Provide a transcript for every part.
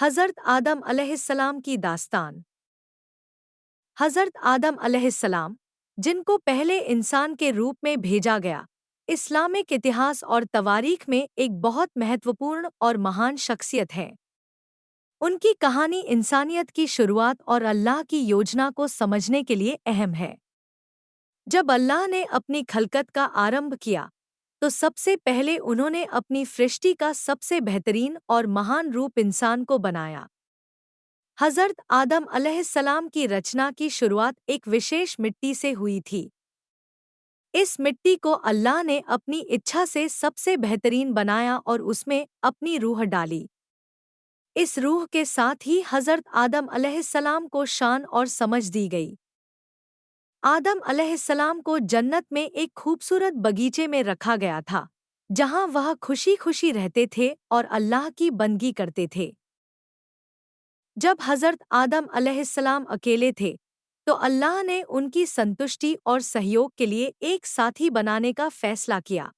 हज़रत आदम अलैहिस्सलाम की दास्तान। हज़रत आदम अलैहिस्सलाम, जिनको पहले इंसान के रूप में भेजा गया, इस्लामिक इतिहास और तवारीख में एक बहुत महत्वपूर्ण और महान शख्सियत है। उनकी कहानी इंसानियत की शुरुआत और अल्लाह की योजना को समझने के लिए अहम है। जब अल्लाह ने अपनी खलकत का आरंभ किया, तो सबसे पहले उन्होंने अपनी सृष्टि का सबसे बेहतरीन और महान रूप इंसान को बनाया। हज़रत आदम अलैहिस्सलाम की रचना की शुरुआत एक विशेष मिट्टी से हुई थी। इस मिट्टी को अल्लाह ने अपनी इच्छा से सबसे बेहतरीन बनाया और उसमें अपनी रूह डाली। इस रूह के साथ ही हज़रत आदम अलैहिस्सलाम को शान और समझ दी गई। आदम अलैहिस्सलाम को जन्नत में एक खूबसूरत बगीचे में रखा गया था, जहां वह खुशी खुशी रहते थे और अल्लाह की बंदगी करते थे। जब हज़रत आदम अलैहिस्सलाम अकेले थे, तो अल्लाह ने उनकी संतुष्टि और सहयोग के लिए एक साथी बनाने का फैसला किया।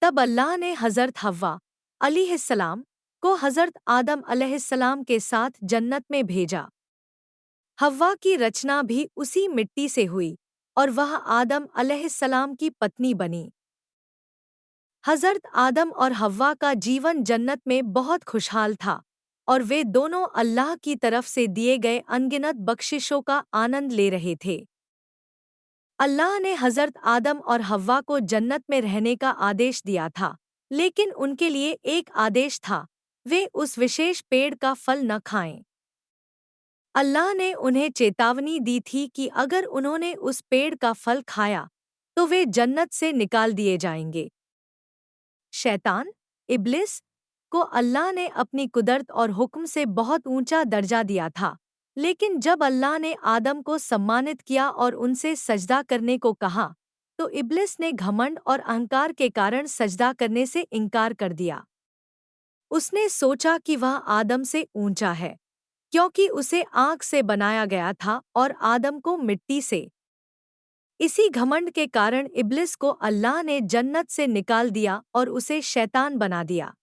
तब अल्लाह ने हज़रत हव्वा अलैहिस्सलाम को हज़रत आदम अलैहिस्सलाम के साथ जन्नत में भेजा। हव्वा की रचना भी उसी मिट्टी से हुई और वह आदम अलैहिस्सलाम की पत्नी बनी। हज़रत आदम और हव्वा का जीवन जन्नत में बहुत खुशहाल था और वे दोनों अल्लाह की तरफ से दिए गए अनगिनत बख्शिशों का आनंद ले रहे थे। अल्लाह ने हज़रत आदम और हव्वा को जन्नत में रहने का आदेश दिया था, लेकिन उनके लिए एक आदेश था, वे उस विशेष पेड़ का फल न खाएं। अल्लाह ने उन्हें चेतावनी दी थी कि अगर उन्होंने उस पेड़ का फल खाया, तो वे जन्नत से निकाल दिए जाएंगे। शैतान, इब्लिस, को अल्लाह ने अपनी कुदरत और हुक्म से बहुत ऊंचा दर्जा दिया था, लेकिन जब अल्लाह ने आदम को सम्मानित किया और उनसे सजदा करने को कहा, तो इब्लिस ने घमंड और अहंकार के कारण सजदा करने से इनकार कर दिया। उसने सोचा कि वह आदम से ऊंचा है, क्योंकि उसे आग से बनाया गया था और आदम को मिट्टी से। इसी घमंड के कारण इब्लिस को अल्लाह ने जन्नत से निकाल दिया और उसे शैतान बना दिया।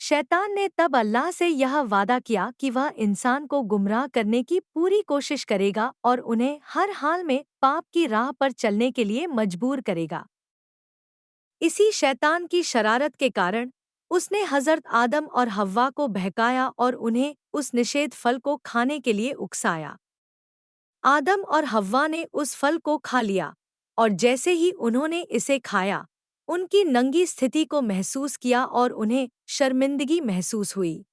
शैतान ने तब अल्लाह से यह वादा किया कि वह इंसान को गुमराह करने की पूरी कोशिश करेगा और उन्हें हर हाल में पाप की राह पर चलने के लिए मजबूर करेगा। इसी शैतान की शरारत के कारण उसने हज़रत आदम और हव्वा को बहकाया और उन्हें उस निषेध फल को खाने के लिए उकसाया। आदम और हव्वा ने उस फल को खा लिया, और जैसे ही उन्होंने इसे खाया, उनकी नंगी स्थिति को महसूस किया और उन्हें शर्मिंदगी महसूस हुई।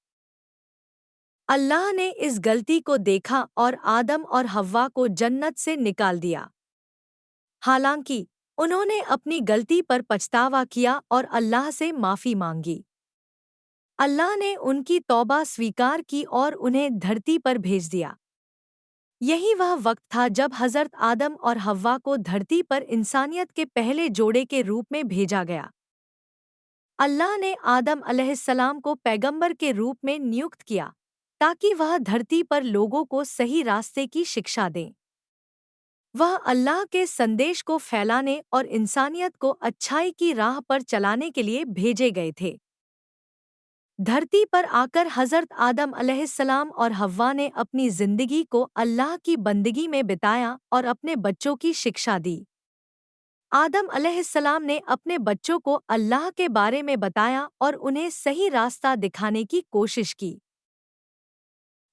अल्लाह ने इस गलती को देखा और आदम और हव्वा को जन्नत से निकाल दिया। हालांकि उन्होंने अपनी गलती पर पछतावा किया और अल्लाह से माफ़ी मांगी। अल्लाह ने उनकी तौबा स्वीकार की और उन्हें धरती पर भेज दिया। यही वह वक्त था जब हज़रत आदम और हव्वा को धरती पर इंसानियत के पहले जोड़े के रूप में भेजा गया। अल्लाह ने आदम अलैहिस्सलाम को पैगंबर के रूप में नियुक्त किया, ताकि वह धरती पर लोगों को सही रास्ते की शिक्षा दें। वह अल्लाह के संदेश को फैलाने और इंसानियत को अच्छाई की राह पर चलाने के लिए भेजे गए थे। धरती पर आकर हज़रत आदम अलैहिस्सलाम और हव्वा ने अपनी ज़िंदगी को अल्लाह की बंदगी में बिताया और अपने बच्चों की शिक्षा दी। आदम अलैहिस्सलाम ने अपने बच्चों को अल्लाह के बारे में बताया और उन्हें सही रास्ता दिखाने की कोशिश की।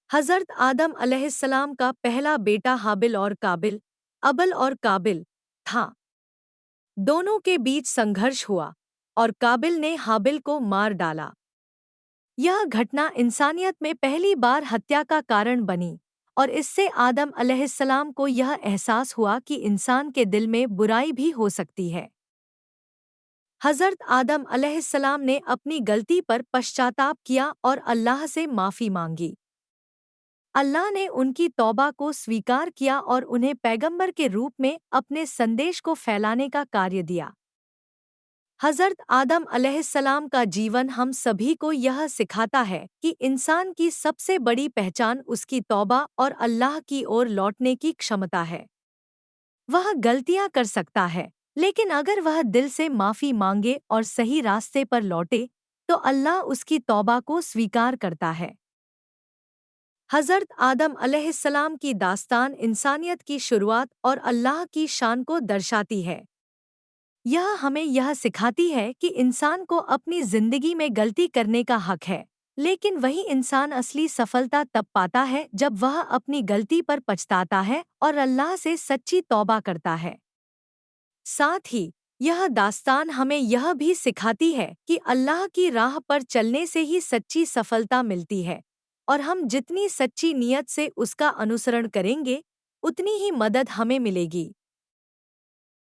हज़रत आदम अलैहिस्सलाम का पहला बेटा हाबिल और काबिल, अबल और काबिल, था। दोनों के बीच संघर्ष हुआ और काबिल ने हाबिल को मार डाला। यह घटना इंसानियत में पहली बार हत्या का कारण बनी और इससे आदम अलैहिस्सलाम को यह एहसास हुआ कि इंसान के दिल में बुराई भी हो सकती है। हज़रत आदम अलैहिस्सलाम ने अपनी गलती पर पश्चाताप किया और अल्लाह से माफ़ी मांगी। अल्लाह ने उनकी तौबा को स्वीकार किया और उन्हें पैगंबर के रूप में अपने संदेश को फैलाने का कार्य दिया। हज़रत आदम अलैहिस्सलाम का जीवन हम सभी को यह सिखाता है कि इंसान की सबसे बड़ी पहचान उसकी तौबा और अल्लाह की ओर लौटने की क्षमता है। वह गलतियां कर सकता है, लेकिन अगर वह दिल से माफ़ी मांगे और सही रास्ते पर लौटे, तो अल्लाह उसकी तौबा को स्वीकार करता है। हज़रत आदम अलैहिस्सलाम की दास्तान इंसानियत की शुरुआत और अल्लाह की शान को दर्शाती है। यह हमें यह सिखाती है कि इंसान को अपनी जिंदगी में गलती करने का हक है, लेकिन वही इंसान असली सफलता तब पाता है जब वह अपनी गलती पर पछताता है और अल्लाह से सच्ची तौबा करता है। साथ ही यह दास्तान हमें यह भी सिखाती है कि अल्लाह की राह पर चलने से ही सच्ची सफलता मिलती है, और हम जितनी सच्ची नीयत से उसका अनुसरण करेंगे, उतनी ही मदद हमें मिलेगी।